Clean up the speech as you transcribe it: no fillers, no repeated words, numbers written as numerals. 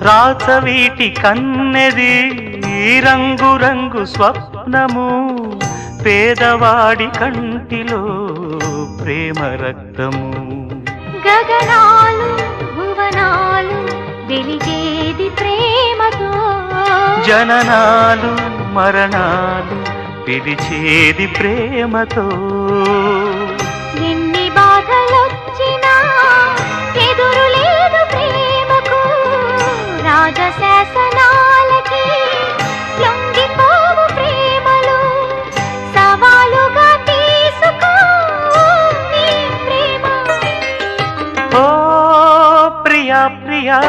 రాచవీటి కన్నెది రంగు రంగు స్వప్నము పేదవాడి కంటిలో ప్రేమ రక్తము గగనాలు భువనాలు వెలిగేది ప్రేమతో జననాలు మరణాలు పిలిచేది ప్రేమతో ఎన్ని బాధలొచ్చినా ఎదురు లేదు ప్రేమకు రాజశాసనాలకి లొంగిపోవు ప్రేమలు సవాలుగా తీసుకో నీ ప్రేమ ఓ ప్రియా ప్రియా